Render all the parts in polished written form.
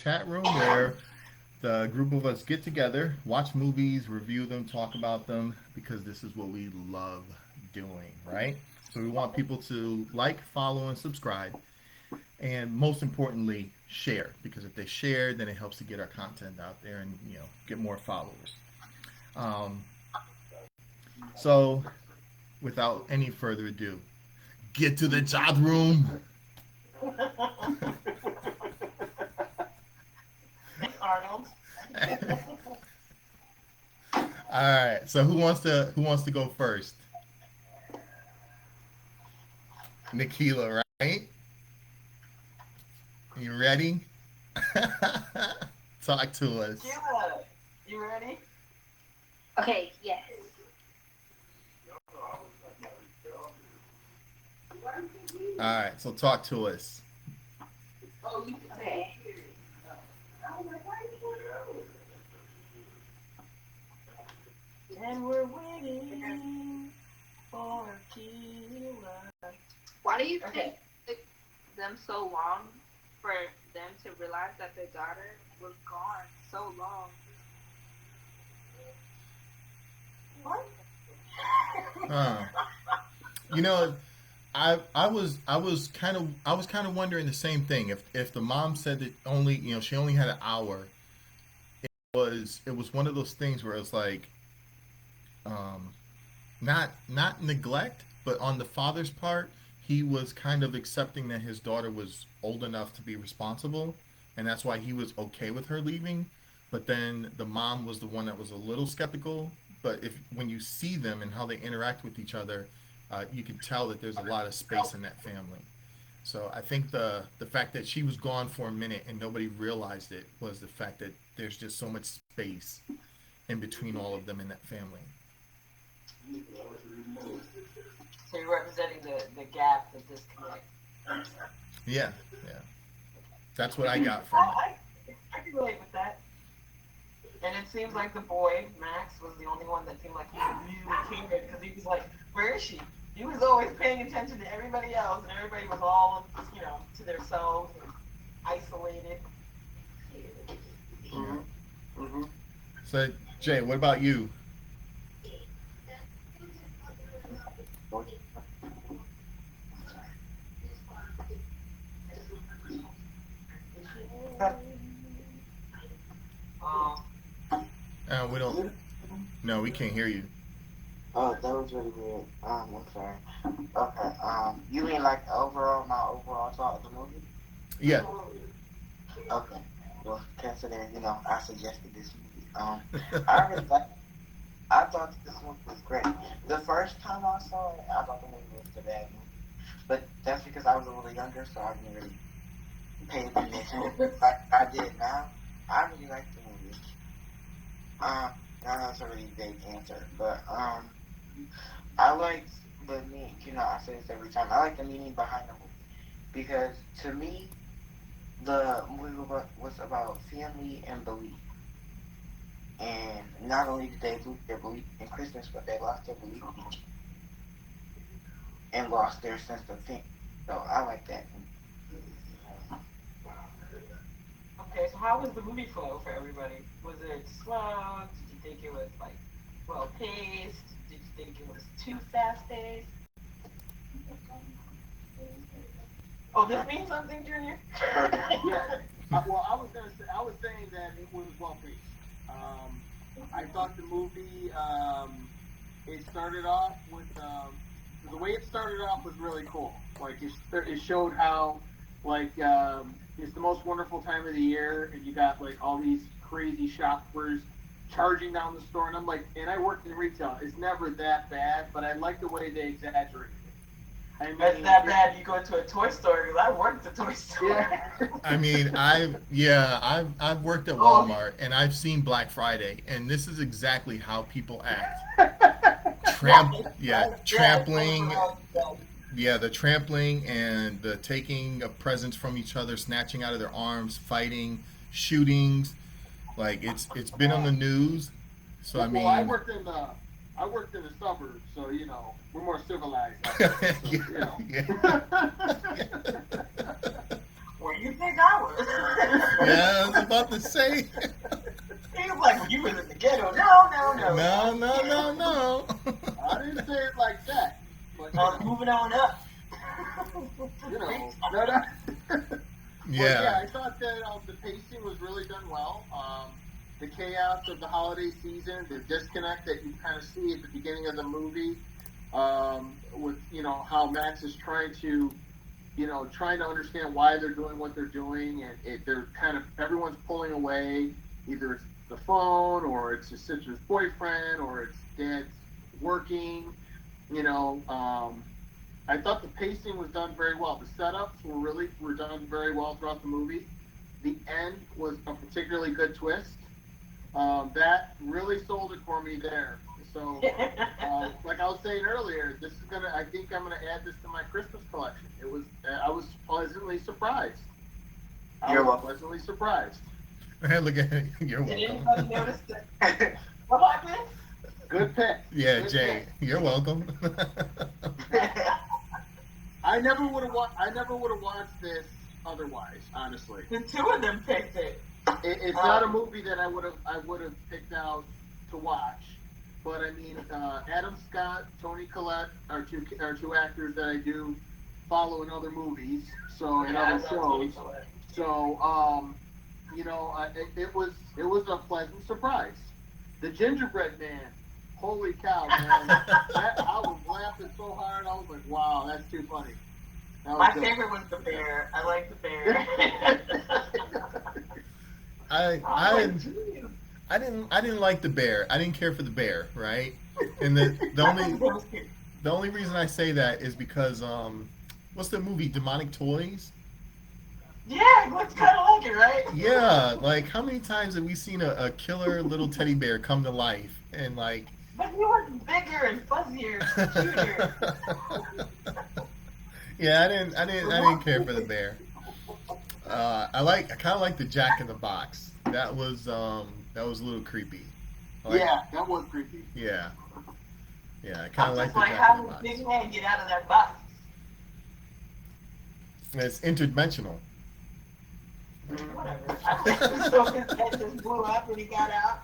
chat room where the group of us get together, watch movies, review them, talk about them, because this is what we love doing, right? So we want people to like, follow, and subscribe, and most importantly, share, because if they share, then it helps to get our content out there and get more followers. Um, so without any further ado, get to the chat room. Arnold. All right. So who wants to go first? Nikila, right? You ready? Talk to us. Kayla, you ready? Okay, yes. All right. So talk to us. Okay. And we're waiting for Kayla. Why do you Okay. think it took them so long for them to realize that their daughter was gone so long? What? Huh. You know, I was kind of wondering the same thing. If the mom said that only she only had an hour, it was one of those things where it's like, um, not neglect, but on the father's part, he was kind of accepting that his daughter was old enough to be responsible, and that's why he was okay with her leaving. But then the mom was the one that was a little skeptical. But if when you see them and how they interact with each other, you can tell that there's a lot of space in that family. So I think the fact that she was gone for a minute and nobody realized it was the fact that there's just so much space in between all of them in that family. So you're representing the gap, the disconnect. Yeah, yeah. That's what I got from it. I can relate with that. And it seems like the boy, Max, was the only one that seemed like he really cared because he was like, where is she? He was always paying attention to everybody else, and everybody was all, to themselves and isolated. Yeah. Mm-hmm. So Jay, what about you? Um, We don't. No, we can't hear you. Oh, that was really weird. I'm sorry. Okay. You mean like my overall thought of the movie? Yeah. Okay. Well, considering I suggested this movie, I really like. I thought this movie was great. The first time I saw it, I thought the movie was a bad movie, but that's because I was a little younger, so I didn't really pay attention like I did now. I really like the movie. I know that's a really big answer, but I like the meaning. I say this every time. I like the meaning behind the movie because to me, the movie was about family and belief. And not only did they lose their belief in Christmas, but they lost their belief in each and lost their sense of family. So I like that. okay, so how was the movie flow for everybody? Was it slow? Did you think it was like well paced? Did you think it was too fast paced? Oh, this means something, Junior? Yeah. Well, I was saying that it was well paced. I thought the movie, it started off with, the way it started off was really cool. Like it showed how, like, it's the most wonderful time of the year, and you got like all these crazy shoppers charging down the store, and I'm like, and I worked in retail. It's never that bad, but I like the way they exaggerated it. I mean, That's not bad. You go to a toy store because I worked at a toy store. Yeah. I mean, I've worked at Oh. Walmart and I've seen Black Friday, and this is exactly how people act. Trampling. Yeah, the trampling and the taking of presents from each other, snatching out of their arms, fighting, shootings. Like it's been on the news. So I mean, Well, I worked in the suburbs, so we're more civilized. So, yeah, yeah. Where do you think I was? Yeah, I was about to say. He was like, well, you was in the ghetto. No, no, no. No, no, no, no. I didn't say it like that. But, Moving on up. you know, no, no. But yeah, I Yeah. thought that the pacing was really done well. The chaos of the holiday season, the disconnect that you kind of see at the beginning of the movie, with how Max is trying to, trying to understand why they're doing what they're doing, and they're kind of everyone's pulling away. Either it's the phone, or it's his sister's boyfriend, or it's dad's working. I thought the pacing was done very well. The setups were done very well throughout the movie. The end was a particularly good twist. That really sold it for me there. So, like I was saying earlier, I think I'm gonna add this to my Christmas collection. I was pleasantly surprised. You're welcome. Pleasantly surprised. Look at it. You're Did welcome. anybody notice that? What happened? Good pick. Yeah, Good Jay, pick. you're welcome. I never would have watched this otherwise. Honestly, The two of them picked it. it's not a movie that I would have picked out to watch. But I mean, Adam Scott, Toni Collette are two actors that I do follow in other movies, so in other shows. So it was a pleasant surprise. The gingerbread man, holy cow, man! I was laughing so hard. I was like, wow, that's too funny. My favorite was the bear. I like the bear. I didn't like the bear. I didn't care for the bear, right? And the only reason I say that is because what's the movie Demonic Toys? Yeah, it looks kind of like it, right? Yeah, like how many times have we seen a killer little teddy bear come to life and like But he was bigger and fuzzier, cuter. yeah, I didn't care for the bear. I kind of like the Jack in the Box. That was a little creepy. Like, Yeah, that was creepy. Yeah. Yeah, I kind of like Just the like Jack in having the a Box. big man get out of that box. And it's interdimensional. Whatever. I think so his head just blew up when he got out.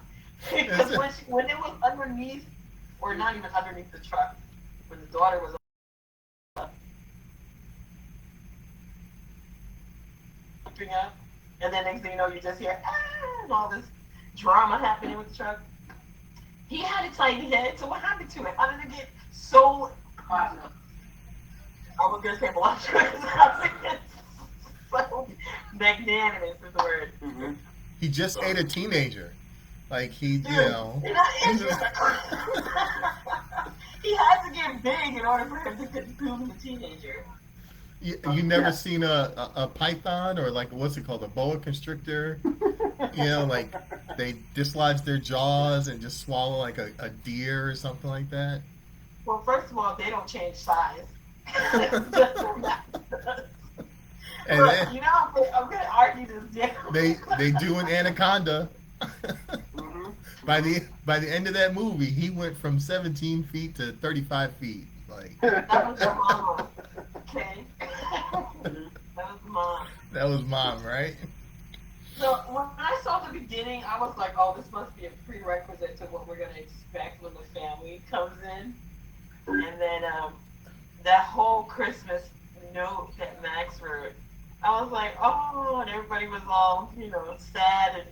Because when it was underneath, or not even underneath the truck, when the daughter was jumping up, and then next thing you know, you just hear and all this drama happening with the truck. He had a tiny head, so what happened to it? How did it get so? I was gonna say voluptuous. So magnanimous is the word. Mm-hmm. He just ate a teenager. Like he, Dude, you know. you're not interested. He had to get big in order for him to consume the teenager. You never seen a python or like what's it called, a boa constrictor? You know, like they dislodge their jaws and just swallow like a deer or something like that. Well, first of all, they don't change size. And Look, then you know, I'm gonna argue this down. they do an anaconda. Mm-hmm. By the end of that movie, he went from 17 feet to 35 feet. Like That was the mom. Okay. That was mom. that was mom, right? So when I saw the beginning, I was like, "Oh, this must be a prerequisite to what we're gonna expect when the family comes in." And then that whole Christmas note that Max wrote, I was like, "Oh," and everybody was all, sad.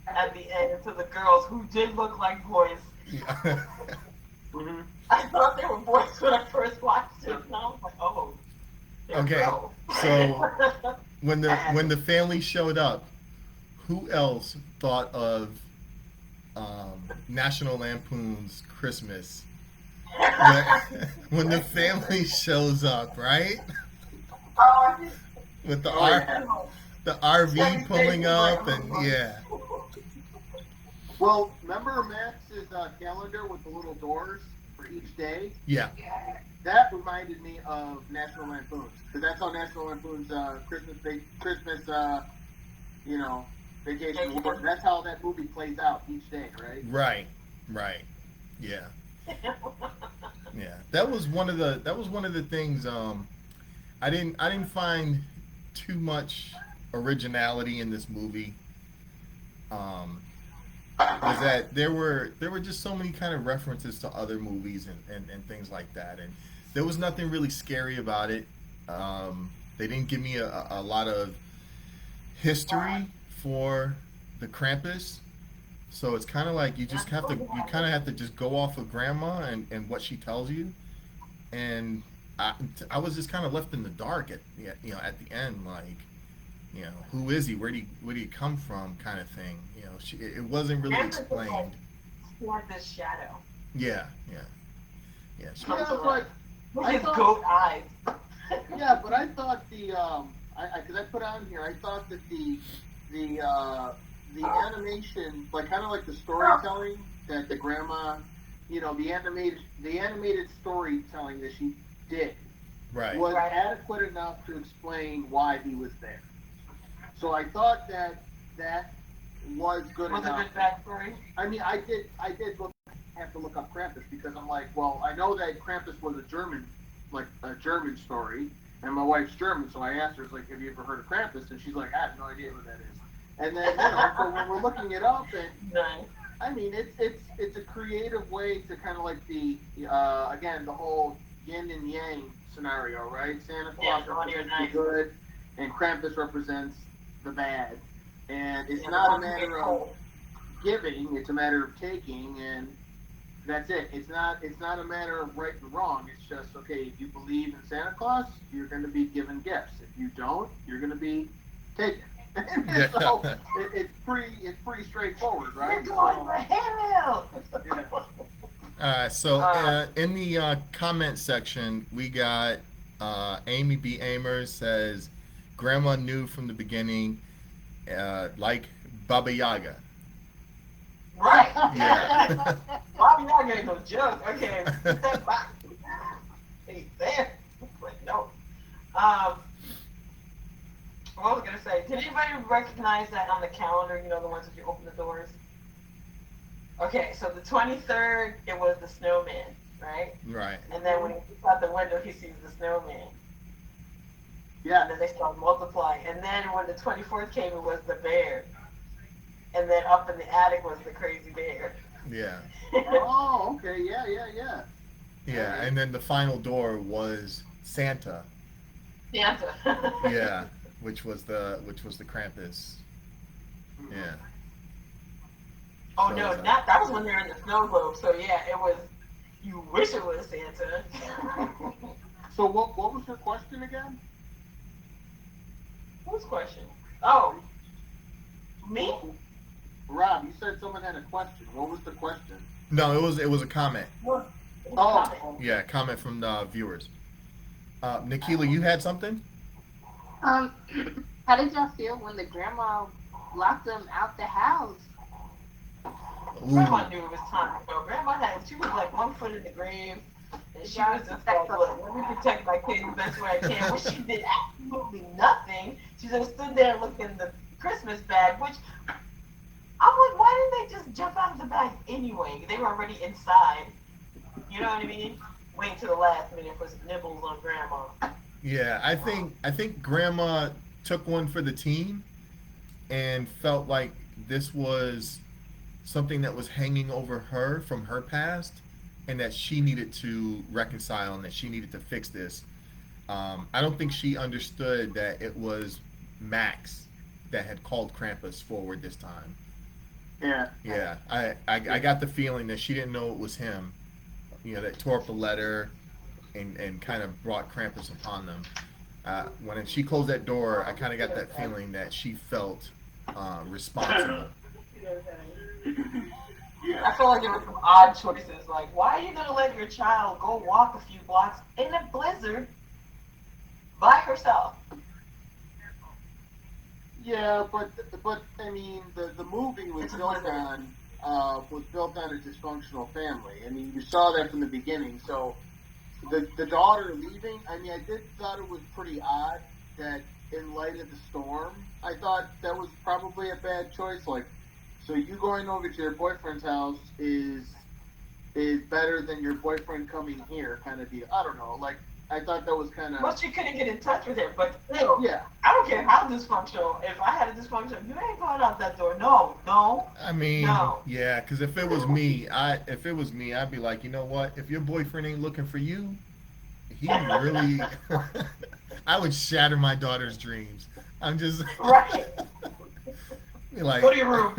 And at the end, to the girls who did look like boys, Yeah. Mm-hmm. I thought they were boys when I first watched it, and I was like, "Oh." they're Okay, girls. so when the family showed up, who else thought of National Lampoon's Christmas when the family shows up, right? Oh, With the yeah. the RV pulling up and yeah. Well, remember Max's calendar with the little doors for each day? Yeah. That reminded me of National Lampoon's, because that's how National Lampoon's Christmas vacation works. That's how that movie plays out each day, right? Right. Yeah. Yeah. That was one of the things I didn't find too much originality in this movie. Um, was that there were just so many kind of references to other movies and things like that, and there was nothing really scary about it. They didn't give me a lot of history for the Krampus, so it's kind of like you kind of have to just go off of grandma and what she tells you, and I was just kind of left in the dark at at the end, like who is he, where do he come from, kind of thing. It wasn't really explained. Like this shadow. Yeah, yeah, yeah. Yeah, but With I his thought, goat eyes. yeah, but I thought because I put on here, I thought that the animation, like kind of like the storytelling that the grandma, the animated storytelling that she did Right. was adequate enough to explain why he was there. So I thought that was good Was enough. a good backstory. I mean, I did have to look up Krampus because I'm like, well, I know that Krampus was a German story, and my wife's German, so I asked her, like, have you ever heard of Krampus? And she's like, I have no idea who that is. And then, so when we're looking it up, and Nice. I mean, it's a creative way to kind of like again, the whole yin and yang scenario, right? Santa Claus represents the good, and Krampus represents the bad. And it's not a matter of giving; it's a matter of taking, and that's it. It's not a matter of right and wrong. It's just okay. If you believe in Santa Claus, you're going to be given gifts. If you don't, you're going to be taken. So it's pretty straightforward, right? You're going for hell. So in the comment section, we got Amy B. Amers says, "Grandma knew from the beginning, like Baba Yaga." Right. Yeah. Bobby Yaga ain't no joke. Okay, put that back. Hey, there. But no. What was I gonna say? Did anybody recognize that on the calendar? You know, the ones that you open the doors. Okay, so the 23rd, it was the snowman, right? Right. And then when he looks out the window, he sees the snowman. Yeah. And then they start multiplying. And then when the 24th came, it was the bear. And then up in the attic was the crazy bear. Yeah. Oh, okay. Yeah. Yeah, and then the final door was Santa. Santa. Yeah, which was the Krampus. Yeah. Oh So, no, that was when they're in the snow globe. So yeah, it was. You wish it was Santa. So what was your question again? Whose question? Oh, me? Rob, you said someone had a question. What was the question? No, it was a comment. Oh, Yeah, comment from the viewers. Nikila, you had something? How did y'all feel when the grandma locked them out the house? Grandma knew it was time to go. She was like 1 foot in the grave. And she was just like, look, let me protect my kids the best way I can. Which she did absolutely nothing. She just stood there looking the Christmas bag, which I'm like, why didn't they just jump out of the bag anyway? They were already inside. You know what I mean? Wait till the last minute for some nibbles on grandma. Yeah, I think Grandma took one for the team and felt like this was something that was hanging over her from her past, and that she needed to reconcile and that she needed to fix this. I don't think she understood that it was Max that had called Krampus forward this time. yeah. Yeah, I got the feeling that she didn't know it was him. That tore up the letter and kind of brought Krampus upon them. When she closed that door, I kind of got that feeling that she felt responsible. I feel like there were some odd choices. Like, why are you gonna let your child go walk a few blocks in a blizzard by herself? Yeah, but I mean, the movie was built on a dysfunctional family. I mean, you saw that from the beginning. So the daughter leaving. I mean, I thought it was pretty odd that in light of the storm, I thought that was probably a bad choice. Like, so you going over to your boyfriend's house is better than your boyfriend coming here, kind of deal. I don't know. Like, I thought that was kind Well, of she couldn't get in touch with him, but still, yeah. I don't care how dysfunctional. If I had a dysfunction, you ain't going out that door. No, no, I mean, no. yeah, because if it was me, I'd be like, you know what? If your boyfriend ain't looking for you, he really. I would shatter my daughter's dreams. I'm just Right. like, Go to your room.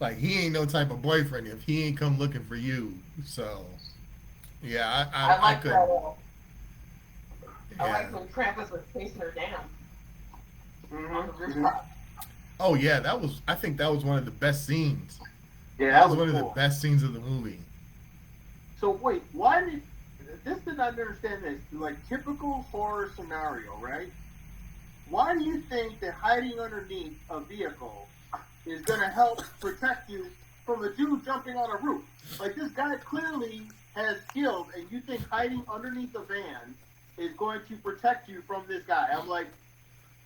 like he ain't no type of boyfriend if he ain't come looking for you. So, yeah, I I like that. couldn't. I Yeah. like when Krampus was chasing her down on the Mm-hmm. rooftop. Oh yeah, that was. I think that was one of the best scenes. Yeah, That that was was one of the cool. best scenes of the movie. So wait, why did this did not understand this? Like typical horror scenario, right? Why do you think that hiding underneath a vehicle is going to help protect you from a dude jumping on a roof? Like this guy clearly has skills, and you think hiding underneath a van is going to protect you from this guy? I'm like,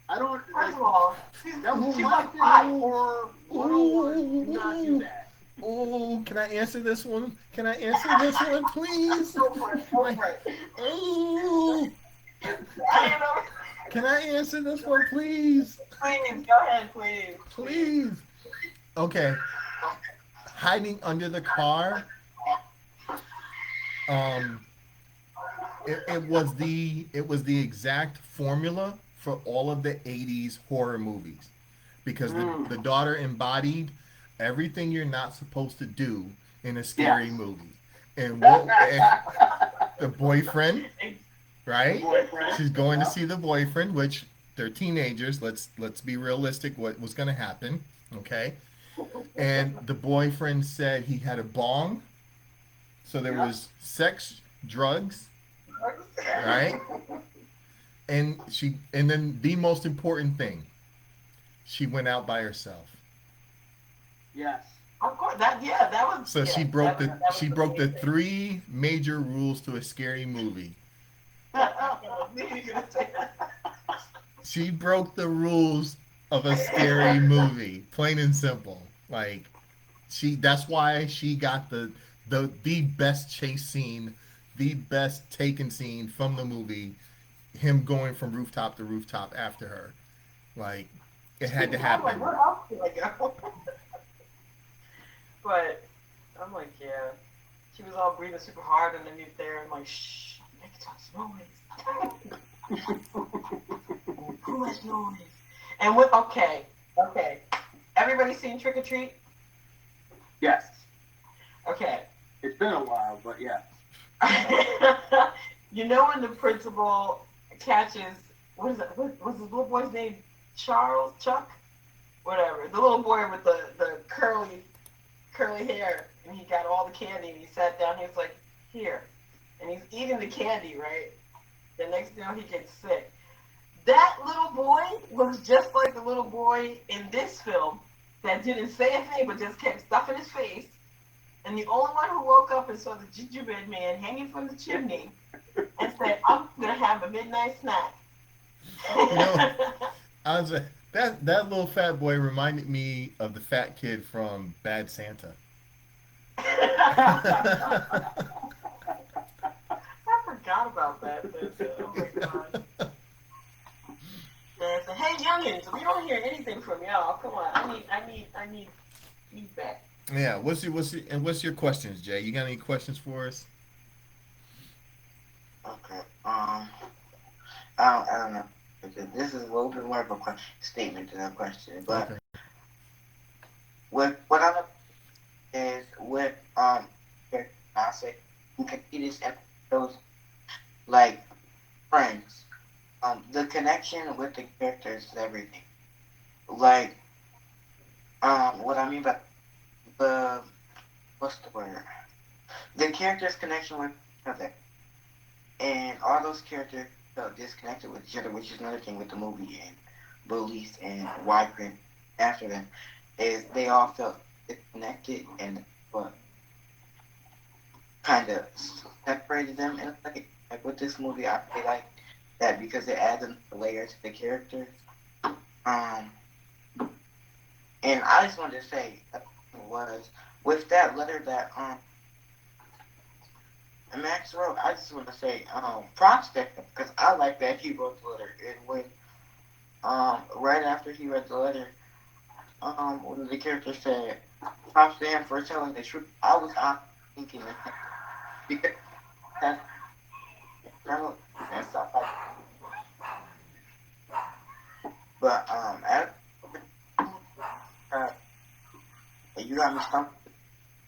I don't First like of all, that was she's like classic 5. horror 101. Do not do that. Oh, can I answer this one? Can I answer this one, please? Go for it. Go Like, for it. oh, I don't know. can I answer this one, please? Please, go ahead, please. Please. Okay. Hiding under the car. Um, it was the exact formula for all of the '80s horror movies, because the Mm. daughter embodied everything you're not supposed to do in a Yes. scary movie. And what the boyfriend, The right? boyfriend. She's going to Yeah. see the boyfriend, which they're teenagers. Let's be realistic. What was going to happen? Okay. And the boyfriend said he had a bong, so there Yeah. was sex, drugs, right? And then the most important thing, she went out by herself. Yes. Of course, that was, So yeah, that was she the broke main the thing. three major rules to a scary movie. I knew you were gonna say that. She broke the rules of a scary movie, plain and simple. Like that's why she got the best chase scene, the best taken scene from the movie, him going from rooftop to rooftop after her. Like it had to I'm like, happen. where else can I go? But I'm like, yeah. She was all breathing super hard underneath there. I'm like, shh, make too much noise. And with okay. Everybody seen Trick or Treat? Yes. Okay. It's been a while, but yeah. You know when the principal catches what is it? What's his little boy's name? Charles, Chuck, whatever. The little boy with the curly hair, and he got all the candy, and he sat down. He was like, here, and he's eating the candy, right? The next thing he gets sick. That little boy was just like the little boy in this film that didn't say a thing but just kept stuffing his face. And the only one who woke up and saw the gingerbread man hanging from the chimney and said, I'm going to have a midnight snack. You know, I was that little fat boy reminded me of the fat kid from Bad Santa. I forgot about that. Oh my god. And I said, hey youngins, we don't hear anything from y'all. Come on, I need feedback. Yeah, what's your questions, Jay? You got any questions for us? Okay. I don't know. This is a little bit more of a statement than a question, but Okay. what I know is with I say you can see this episodes like Friends. The connection with the characters is everything. Like what I mean by the what's the word? The characters' connection with each other, and all those characters felt disconnected with each other, which is another thing with the movie and Bullies and Wycran after them, is they all felt disconnected and what kind of separated them. And like with this movie, I feel like that because it adds another layer to the characters. And I just wanted to say was with that letter that And Max wrote, I just want to say, props to him, because I like that he wrote the letter. And when, right after he read the letter, when the character said, props to him for telling the truth, I was thinking that because that's and stuff like that. But, uh, you got me stumped.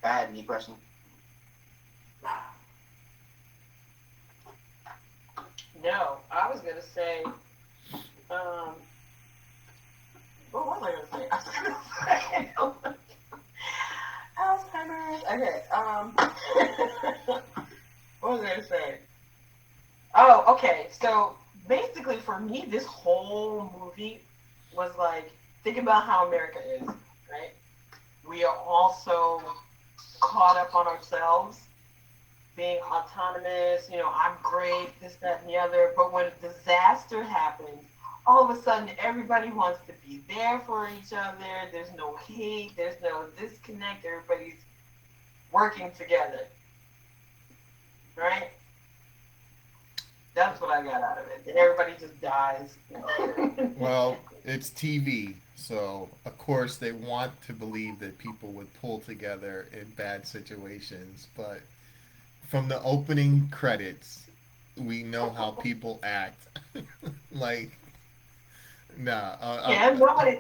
I had any questions. No, I was gonna say, what was I gonna say? I was gonna say, Alzheimer's. Okay, what was I gonna say? Oh, okay. So basically, for me, this whole movie was like, think about how America is, right? We are also caught up on ourselves, being autonomous, I'm great, this, that, and the other. But when a disaster happens, all of a sudden everybody wants to be there for each other. There's no hate, there's no disconnect. Everybody's working together, right? That's what I got out of it. And everybody just dies. Well, it's TV, so of course they want to believe that people would pull together in bad situations, but from the opening credits, we know how people act. Like, nah, Yeah, nobody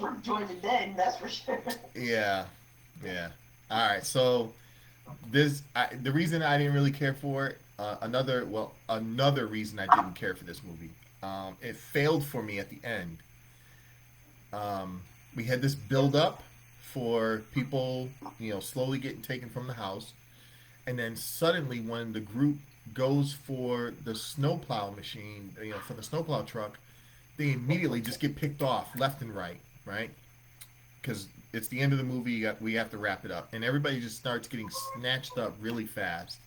was joining then. That's for sure. yeah, yeah. All right, so the reason I didn't really care for it, another reason I didn't care for this movie, it failed for me at the end. We had this build up for people, slowly getting taken from the house, and then suddenly when the group goes for the snowplow machine, for the snowplow truck, they immediately just get picked off left and right? Because it's the end of the movie, we have to wrap it up, and everybody just starts getting snatched up really fast,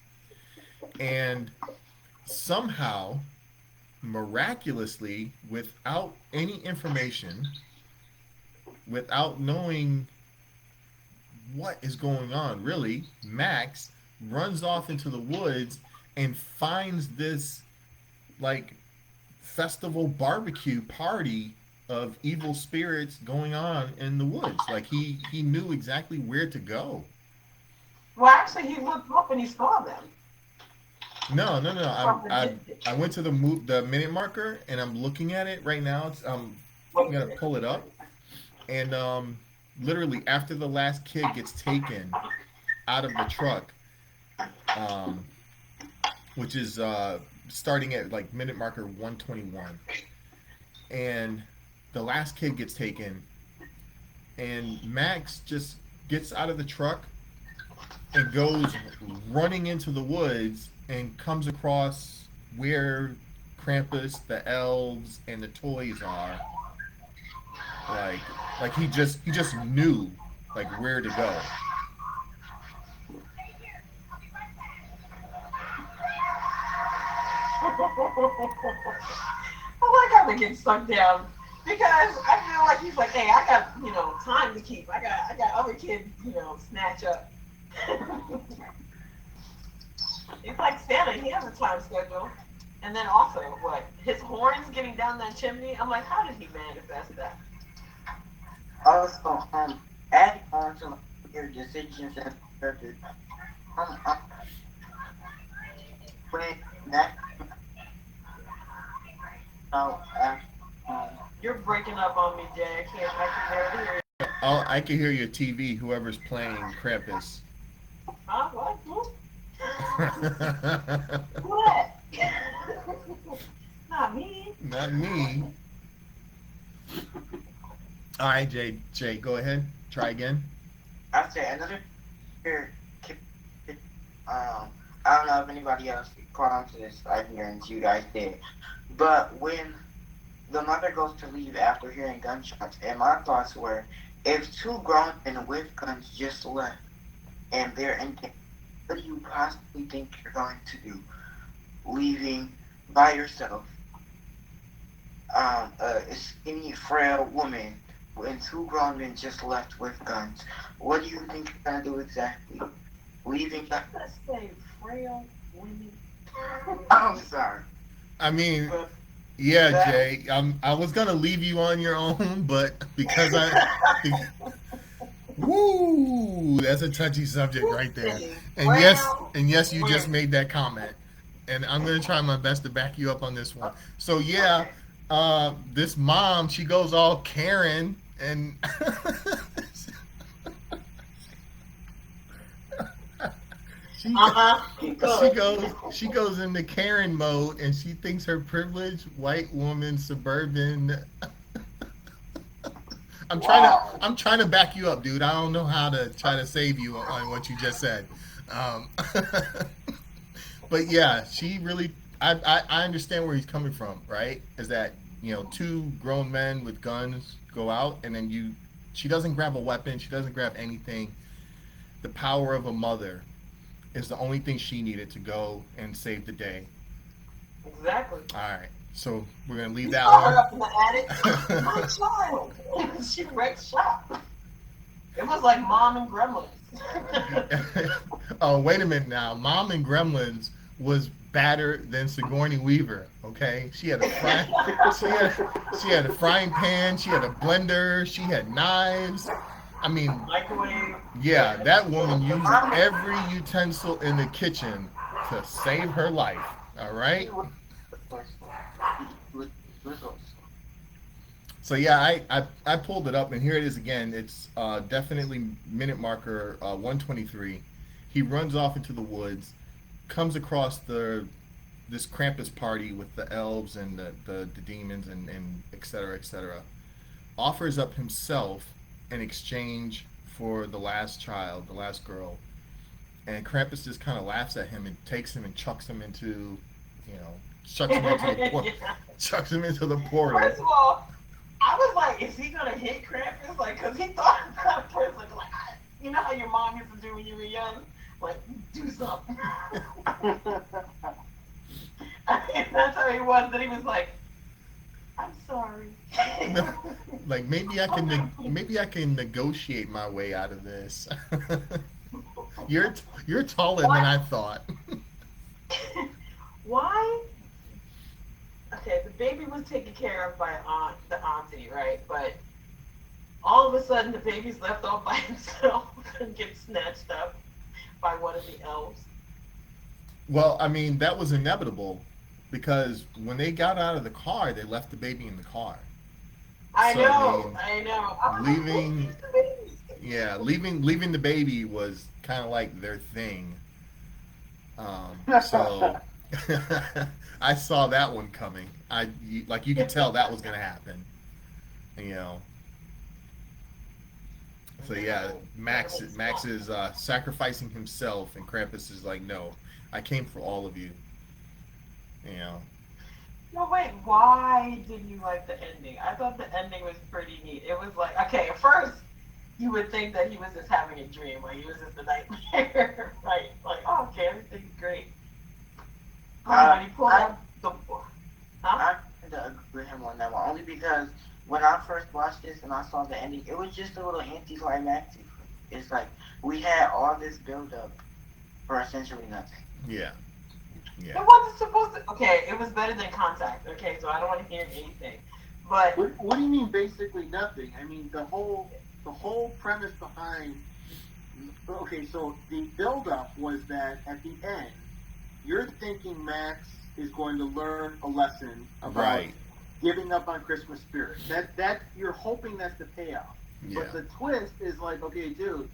and somehow, miraculously, without any information, without knowing what is going on, really, Max runs off into the woods and finds this like festival barbecue party of evil spirits going on in the woods. Like he knew exactly where to go. Well, actually, he looked up and he saw them No. from the I distance. went to the minute marker and I'm looking at it right now. I'm Wait a gonna minute. pull it up and literally after the last kid gets taken out of the truck, um, which is starting at like minute marker 121, and the last kid gets taken, and Max just gets out of the truck and goes running into the woods and comes across where Krampus, the elves, and the toys are. Like he just knew like where to go. I like how they get sucked down because I feel like he's like, hey, I got time to keep. I got other kids snatch up. He's like Santa. He has a time schedule. And then also, what his horns getting down that chimney. I'm like, how did he manifest that? Also, adding on to your decisions and characters, um, when that out, um, You're breaking up on me, Jay. I can barely hear you. I can hear your TV. Whoever's playing Krampus. Huh? What? What? Not me. Not me. All right, Jay, go ahead. Try again. I say another here, I don't know if anybody else caught on to this. I guarantee you guys did. But when the mother goes to leave after hearing gunshots, and my thoughts were, if two grown men with guns just left and they're in, what do you possibly think you're going to do? Leaving by yourself, a skinny, frail woman, when two grown men just left with guns. What do you think you're gonna do exactly? leaving the. Let's say frail women. I'm sorry. I mean, But yeah, that Jay. I was gonna leave you on your own, but because woo, that's a touchy subject right there. frail And yes, you just women. made that comment, and I'm gonna try my best to back you up on this one. So yeah, Okay. this mom, she goes all Karen, and she Keep she going. goes into Karen mode, and she thinks her privileged white woman suburban. Wow. I'm trying to back you up, dude. I don't know how to try to save you on what you just said. Um, but yeah, she really. I understand where he's coming from, right? Is that two grown men with guns go out, and then she doesn't grab a weapon, she doesn't grab anything. The power of a mother is the only thing she needed to go and save the day. Exactly. All right, so we're gonna leave You that saw her one. up in the attic. My child. She wrecked shop. It was like Mom and Gremlins. Oh, wait a minute now. Mom and Gremlins was badder than Sigourney Weaver. Okay, she had she had a frying pan. She had a blender. She had knives. I mean, Microwave. yeah, Yeah. that woman The used mom. every utensil in the kitchen to save her life. All He right. was resourceful. He was resourceful. So yeah, I pulled it up, and here it is again. It's definitely minute marker 123. He runs off into the woods, comes across this Krampus party with the elves and the demons and et cetera, et cetera. Offers up himself in exchange for the last child, the last girl, and Krampus just kind of laughs at him and takes him and chucks him into, you know, chucks him into the Yeah. chucks him into the portal. First of all, I was like, is he gonna hit Krampus? Like, cause he thought Krampus was like, you know how your mom used to do when you were young, like, do something. I mean, that's how he was. Then he was like, I'm sorry. Like maybe I can negotiate my way out of this. You're taller than What? I thought. Why? Okay, the baby was taken care of by the auntie, right? But all of a sudden, the baby's left all by himself and gets snatched up by one of the elves. Well, I mean that was inevitable because when they got out of the car, they left the baby in the car. I So know, I know. I was like, leaving, where's the baby? yeah, leaving the baby was kind of like their thing. So I saw that one coming. Like you could tell that was gonna happen. You know. So yeah, Max is sacrificing himself, and Krampus is like, no, I came for all of you. You know. No, wait, why did you like the ending? I thought the ending was pretty neat. It was like, okay, at first, you would think that he was just having a dream, like he was just a nightmare, right? Like, oh, okay, everything's great. But he pulled out the, huh? I kind of agree with him on that one, only because when I first watched this and I saw the ending, it was just a little anticlimactic. It's like we had all this build up for essentially nothing. Yeah. It Yeah. wasn't supposed to. Okay, it was better than Contact. Okay, so I don't want to hear anything. But What do you mean basically nothing? I mean the whole premise behind. Okay, so the build-up was that at the end, you're thinking Max is going to learn a lesson about Right. giving up on Christmas spirit. That you're hoping that's the payoff. Yeah. But the twist is like, okay, dude,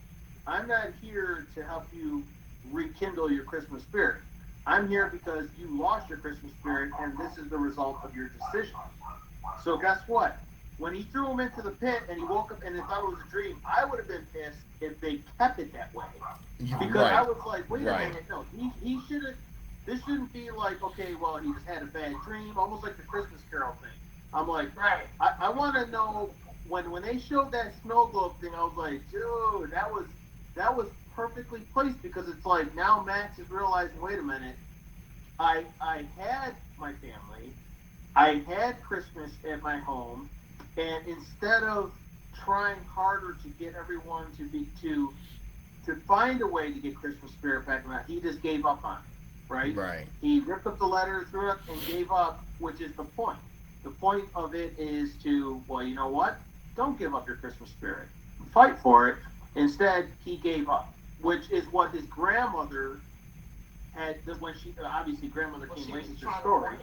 I'm not here to help you rekindle your Christmas spirit. I'm here because you lost your Christmas spirit, and this is the result of your decision. So guess what? When he threw him into the pit and he woke up and he thought it was a dream, I would have been pissed if they kept it that way. Because I Right. was like, wait Right. a minute, no, he shouldn't. This shouldn't be like, okay, well, he just had a bad dream, almost like the Christmas Carol thing. I'm like, right, I want to know when they showed that snow globe thing, I was like, dude, that was perfectly placed because it's like now Max is realizing, wait a minute, I had my family, I had Christmas at my home, and instead of trying harder to get everyone to to find a way to get Christmas spirit back in that, he just gave up on it, right? Right. He ripped up the letter, threw it, and gave up, which is the point. The point of it is to, well, you know what? Don't give up your Christmas spirit. Fight for it. Instead, he gave up, which is what his grandmother had, when she, obviously grandmother came late with the story.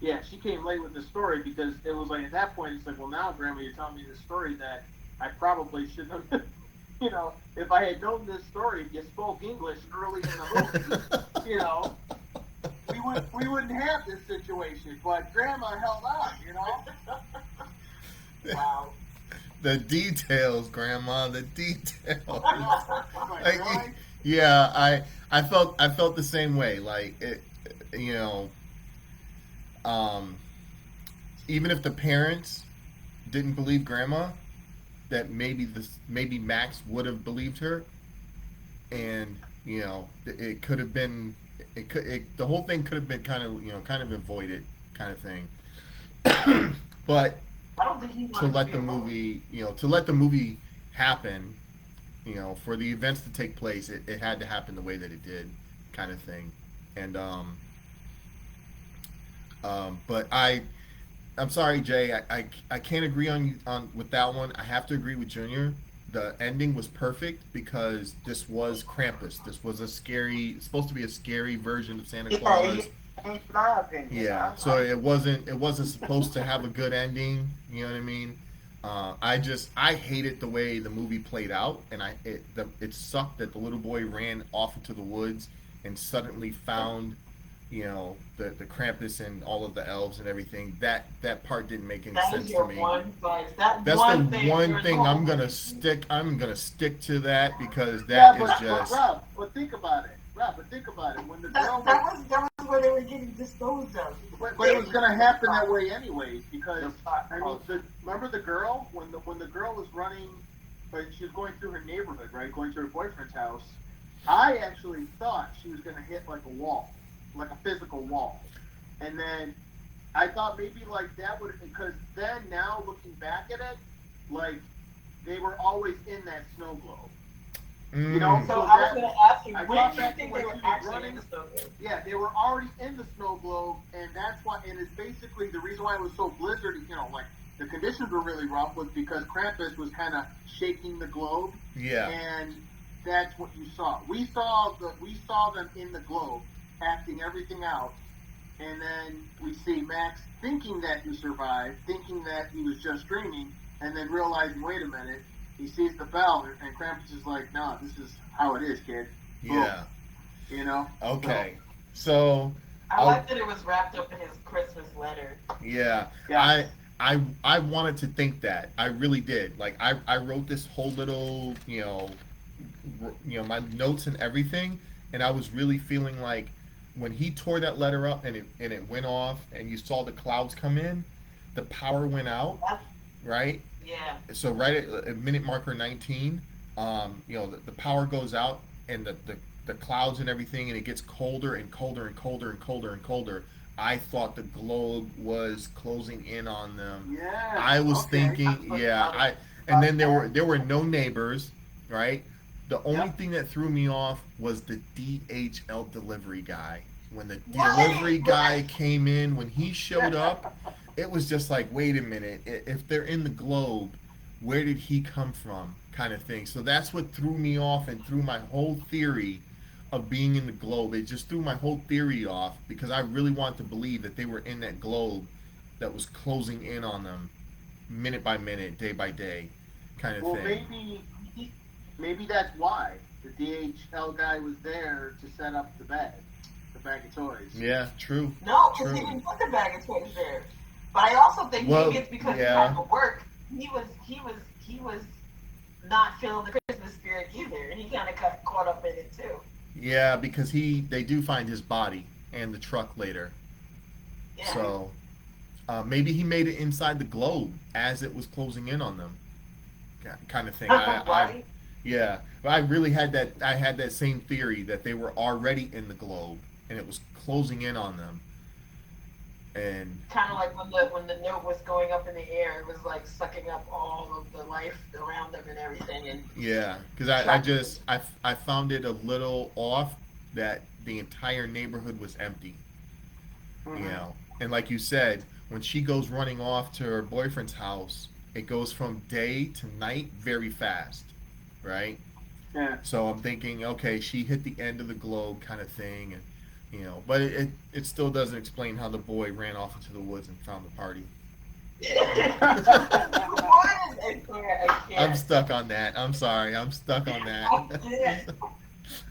Yeah, she came late with the story because it was like, at that point, it's like, well, now, Grandma, you're telling me this story that I probably shouldn't have, you know, if I had known this story, if you spoke English early in the movie, you know, we wouldn't have this situation. But Grandma held on, you know. Wow. The details, Grandma. The details. Like, really? Yeah, I felt the same way. Like it, you know, even if the parents didn't believe Grandma, that maybe Max would have believed her, and you know, it could have been the whole thing could have been kind of avoided, kind of thing. But I don't think he to wanted let be the alone. movie, to let the movie happen, for the events to take place, it had to happen the way that it did, kind of thing. And but I'm sorry, Jay, I can't agree on with that one. I have to agree with Junior. The ending was perfect because this was Krampus. This was supposed to be a scary version of Santa Claus. In my opinion. Yeah, so it wasn't supposed to have a good ending. You know what I mean? I hated the way the movie played out, and it sucked that the little boy ran off into the woods and suddenly found, the Krampus and all of the elves and everything. That part didn't make any sense to me. That's the one thing I'm gonna stick to that because that is just. But think about it. But think about it. When the girl that was where they were getting disposed of. But it was going to happen that way anyways because I mean, remember the girl when the girl was running, but she was going through her neighborhood, right, going to her boyfriend's house. I actually thought she was going to hit like a wall, like a physical wall, and then I thought maybe like that would because then now looking back at it, like they were always in that snow globe. You know, so I was going to ask you, when do you think they were actually running, in the snow globe? Yeah, they were already in the snow globe, and that's why, and it's basically the reason why it was so blizzardy, like the conditions were really rough was because Krampus was kind of shaking the globe. Yeah. And that's what you saw. We saw them in the globe acting everything out, and then we see Max thinking that he survived, thinking that he was just dreaming, and then realizing, wait a minute, he sees the bell, and Krampus is like, "No, this is how it is, kid." Yeah. Boom. Okay. So. I like that it was wrapped up in his Christmas letter. Yeah. I wanted to think that. I really did. Like I wrote this whole little, my notes and everything, and I was really feeling like when he tore that letter up and it went off, and you saw the clouds come in, the power went out, right? Yeah. So right at minute marker 19, the power goes out and the clouds and everything, and it gets colder and colder and colder and colder and colder. I thought the globe was closing in on them. Yeah. I was thinking, and then there were no neighbors, right? The only thing that threw me off was the DHL delivery guy. When the delivery guy came in, when he showed up, it was just like, wait a minute, if they're in the globe, where did he come from, kind of thing. So that's what threw me off and threw my whole theory of being in the globe. It just threw my whole theory off because I really wanted to believe that they were in that globe that was closing in on them minute by minute, day by day, kind of thing. Well, maybe that's why the DHL guy was there to set up the bag of toys. Yeah, true. No, because he didn't put the bag of toys there. But I also think maybe it's because he had to work. He was not feeling the Christmas spirit either, and he kind of got caught up in it too. Yeah, because they do find his body and the truck later. Yeah. So maybe he made it inside the globe as it was closing in on them, kind of thing. Right? Yeah, but I really had that. I had that same theory that they were already in the globe and it was closing in on them. And Kind of like when the note was going up in the air, it was like sucking up all of the life around them and everything, and yeah, because trapping them. I found it a little off that the entire neighborhood was empty. You Mm-hmm. know, and like you said, when she goes running off to her boyfriend's house, it goes from day to night very fast, right? Yeah. So I'm thinking, okay, she hit the end of the globe kind of thing, and you know, but it still doesn't explain how the boy ran off into the woods and found the party. What? I I'm can't. stuck on that. I'm sorry. I'm stuck on that. I can't. I'm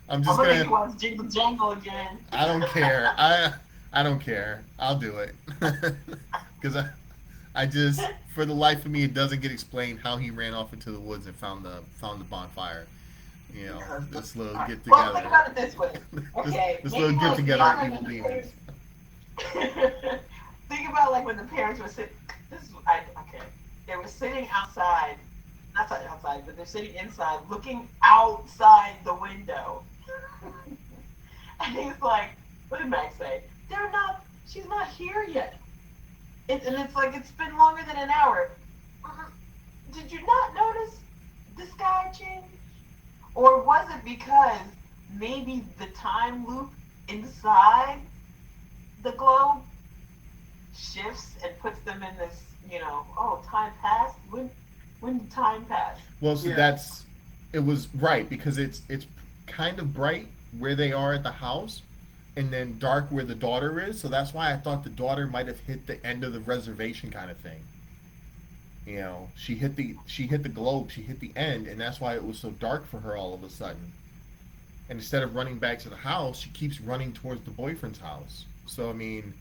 I'm just gonna make you gonna. watch Jingle Jangle again. I don't care. I don't care. I'll do it because I just for the life of me it doesn't get explained how he ran off into the woods and found the bonfire. You know, Because, this little alright. get Well, think together. about it this way. this Okay, this maybe little get like together not of like evil when the demons. parents. Think about like when the parents were sitting. This is okay. They were sitting outside, not outside, but they're sitting inside, looking outside the window. And he's like, "What did Max say? They're not. She's not here yet." And it's like it's been longer than an hour. Did you not notice the sky change? Or was it because maybe the time loop inside the globe shifts and puts them in this, oh, time passed? When did time pass? Well, so Yeah. it was right because it's kind of bright where they are at the house, and then dark where the daughter is. So that's why I thought the daughter might have hit the end of the reservation kind of thing. You know, she hit the globe, she hit the end, and that's why it was so dark for her all of a sudden. And instead of running back to the house, she keeps running towards the boyfriend's house. So I mean,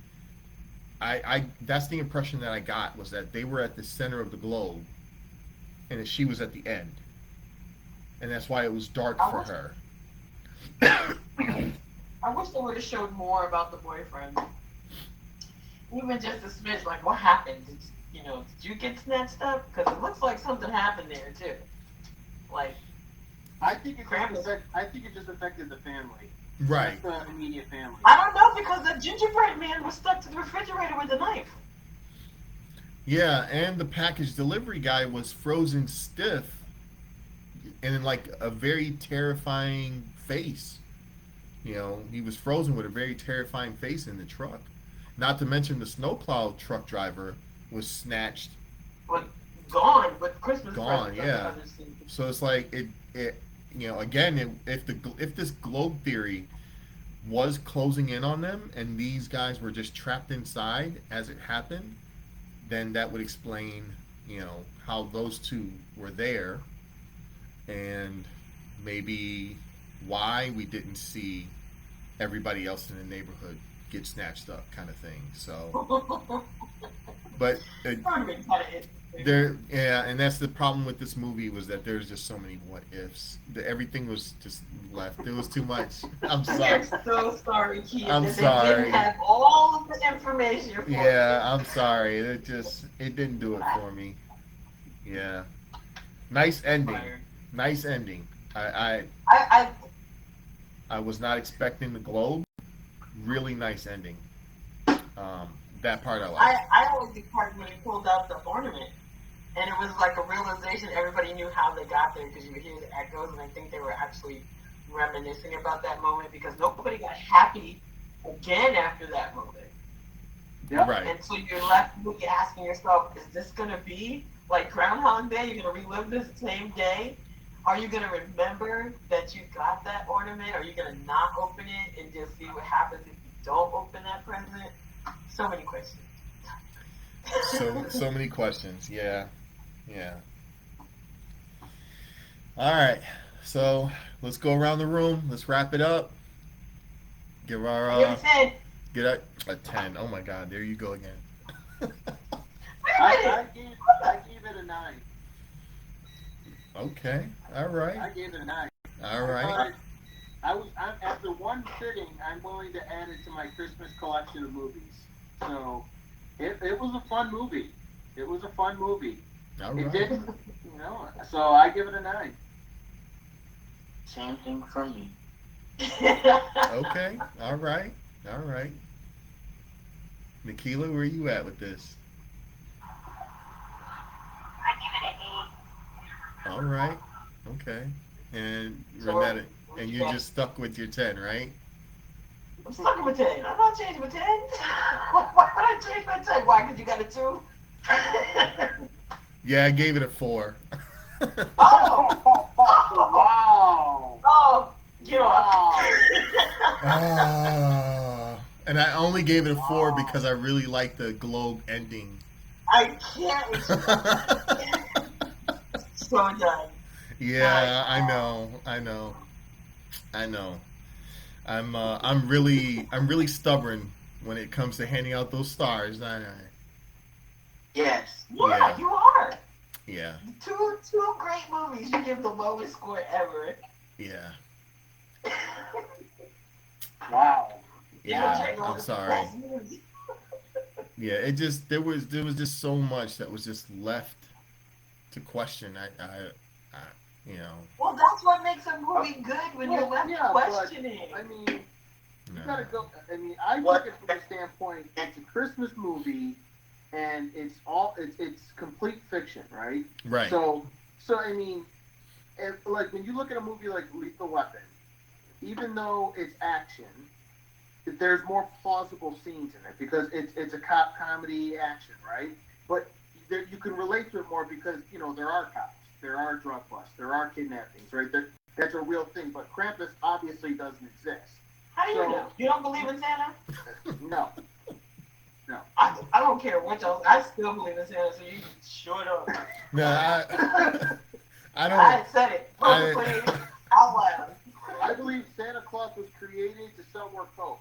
I that's the impression that I got was that they were at the center of the globe, and that she was at the end, and that's why it was dark I for wish, her. I wish they would have showed more about the boyfriend. Even just a smidge, like what happened? Did you get snatched up? Because it looks like something happened there too. Like I think Krampus. I think it just affected the family. Right. Just the immediate family. I don't know because the gingerbread man was stuck to the refrigerator with a knife. Yeah, and the package delivery guy was frozen stiff and in like a very terrifying face. You know, he was frozen with a very terrifying face in the truck. Not to mention the snowplow truck driver was snatched, But gone with Christmas gone. presents Yeah. under the So it's like it you know again if this globe theory was closing in on them and these guys were just trapped inside as it happened, then that would explain how those two were there and maybe why we didn't see everybody else in the neighborhood get snatched up kind of thing. So but there, yeah, and that's the problem with this movie was that there's just so many what ifs. Everything was just left. It was too much. I'm I'm sorry. so sorry, Keith, I'm that they sorry. didn't have all of the information for Yeah, you. I'm sorry. It didn't do it for me. Yeah, nice ending. Nice ending. I I was not expecting the globe. Really nice ending. That part I liked. I always get part when he pulled out the ornament, and it was like a realization. Everybody knew how they got there because you would hear the echoes, and I think they were actually reminiscing about that moment because nobody got happy again after that moment. Yep. Right. And so you're left asking yourself, is this going to be like Groundhog Day? You're going to relive this same day? Are you going to remember that you got that ornament? Are you going to not open it and just see what happens if you don't open that present? So many questions. So many questions. Yeah. Yeah. All right. So let's go around the room. Let's wrap it up. Give our You said, get a 10. Oh my God, there you go again. I gave it a 9. Okay. All right. I gave it a 9. All right. I'm after one sitting, I'm willing to add it to my Christmas collection of movies. So it was a fun movie. It was a fun movie. All It right. didn't, so I give it a 9. Same thing for me. Okay. All right. All right. Nikila, where you at with this? I give it an All right. Okay. And So Renetta, what and you you're got? just stuck with your 10, right? I'm stuck with 10. I'm not changing my 10. Why would I change my 10? Why? Because you got a 2? Yeah, I gave it a 4. Oh! Oh! Wow. Oh! Get off. Wow. And I only gave it a 4 Wow. because I really like the globe ending. I can't with you. So done. Like, Yeah, I know. I know. I know. I'm really stubborn when it comes to handing out those stars. Yes. yeah, Yeah. you are. Yeah. Two great movies. You give the lowest score ever. Yeah. Wow. You don't Yeah. take one I'm of the sorry. best movies. Yeah, it just there was just so much that was just left to question. I you know, Well, that's what makes a movie good when you're left Yeah, questioning. but I mean, you gotta no. go. I mean, I look at it from the standpoint it's a Christmas movie, and it's complete fiction, right? Right. So I mean, like when you look at a movie like Lethal Weapon, even though it's action, there's more plausible scenes in it because it's a cop comedy action, right? But you can relate to it more because there are cops, there are drug busts, there are kidnappings, right? That's a real thing. But Krampus obviously doesn't exist. How do you So know? You don't believe in Santa? no, no. I don't care what y'all. I still believe in Santa, so you can shut up. No, I I don't said it I publicly out loud. I believe Santa Claus was created to sell more Coke.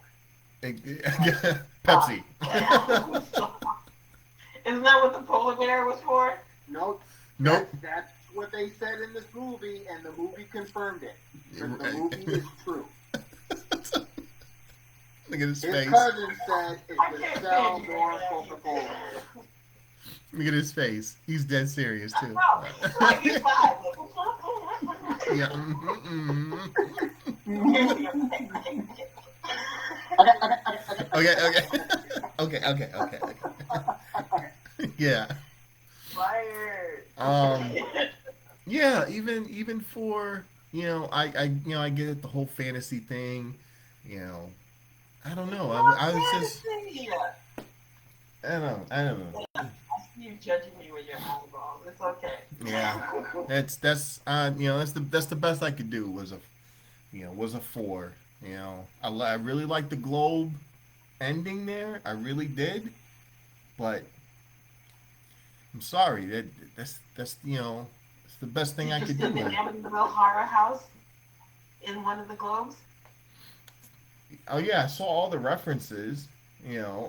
Pepsi. Isn't that what the polar bear was for? Nope. Nope. That's what they said in this movie, and the movie confirmed it. The movie is true. Look at his His face. cousin said I it can't would sell stand you more right now. Coca-Cola. Look at his face. He's dead serious too. No, like he's five. Yeah. Okay. Okay. Yeah. Fired. Yeah. Even for I get it, the whole fantasy thing. I don't know. I was just I don't know. I see you judging me with your eyeballs. It's okay. Yeah. That's the best I could do was a 4. I really liked the globe ending there. I really did, but I'm sorry that's the best thing I Did you could see do the with it. Amityville Horror House in one of the globes? Oh yeah, I saw all the references.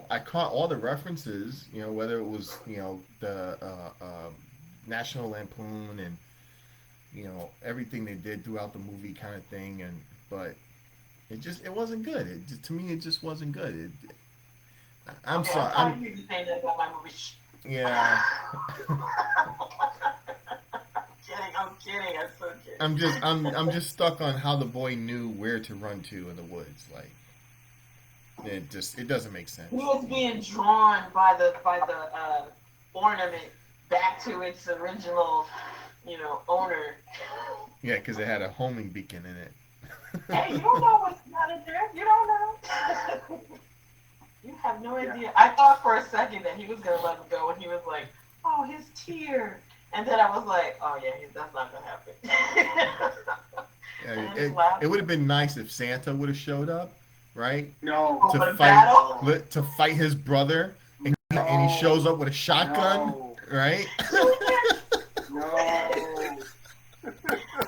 I caught all the references. Whether it was the National Lampoon and everything they did throughout the movie kind of thing, but it wasn't good. To me it just wasn't good. I'm Okay, sorry. I'm sorry you saying that about my movie. Yeah. I'm kidding. I'm so kidding. I'm just stuck on how the boy knew where to run to in the woods. Like it doesn't make sense. He was being drawn by the ornament back to its original, owner. Yeah, because it had a homing beacon in it. Hey, you don't know what's not in there. You don't know. You have no idea. I thought for a second that he was gonna let him go when he was like, "Oh, his tear," and then I was like, "Oh yeah, that's not gonna happen." Yeah, And it would have been nice if Santa would have showed up, right? No. For To the fight battle? to fight his brother, and he shows up with a shotgun, No. right? No.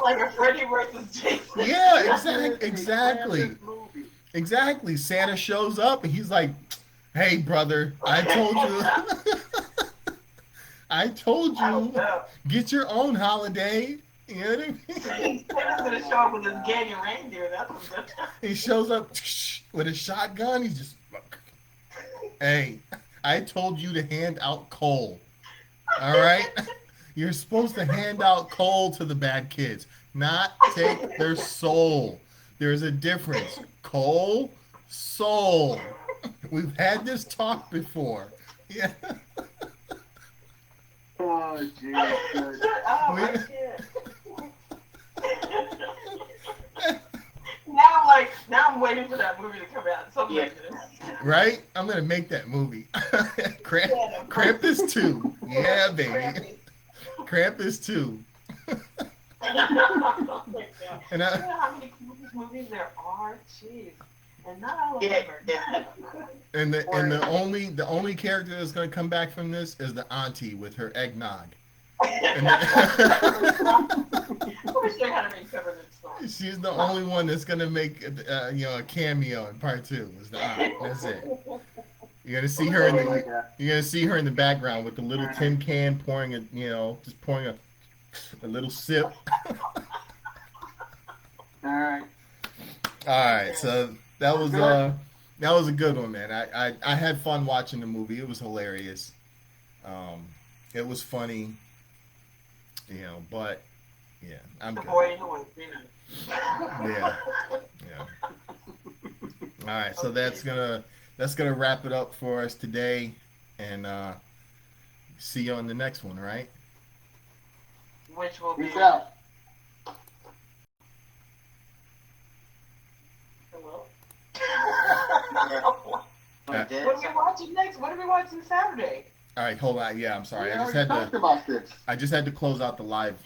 Like a Freddy versus Jason. Yeah, This is a exactly. Krampus movie. Exactly. Santa shows up and he's like, "Hey, brother, I told you, I told I don't you, know. get your own holiday." You know what I mean? Santa's gonna show up with his gang of reindeer. That's what's good. He shows up with a shotgun. He's just, "Hey, I told you to hand out coal. All right, you're supposed to hand out coal to the bad kids, not take their soul. There's a difference. Coal, soul. We've had this talk before. Yeah. Oh, jeez. Shut up! I We- can't. Now I'm waiting for that movie to come out. Something like this. Right? I'm gonna make that movie. Krampus 2. Yeah, baby. Krampus 2. Oh my God. And You know how many movies there are? Jeez. And not all of them are. the only character that's gonna come back from this is the auntie with her eggnog. And I wish they had recovered it. she's the only one that's gonna make a cameo in part 2. Is the aunt. That's it. You're gonna see her in the background with the little tin can pouring just pouring a little sip. All right. All right, so that was a good one, man. I had fun watching the movie. It was hilarious. It was funny, but yeah, I'm The good. boy in the woods, you know. Yeah, yeah. All right, so that's gonna wrap it up for us today, and see you on the next one, right? Which will be. Peace out. Hello? But What are we watching next? What are we watching Saturday? All right, hold on. Yeah, I'm sorry. We I just already had talked about this. to close out the live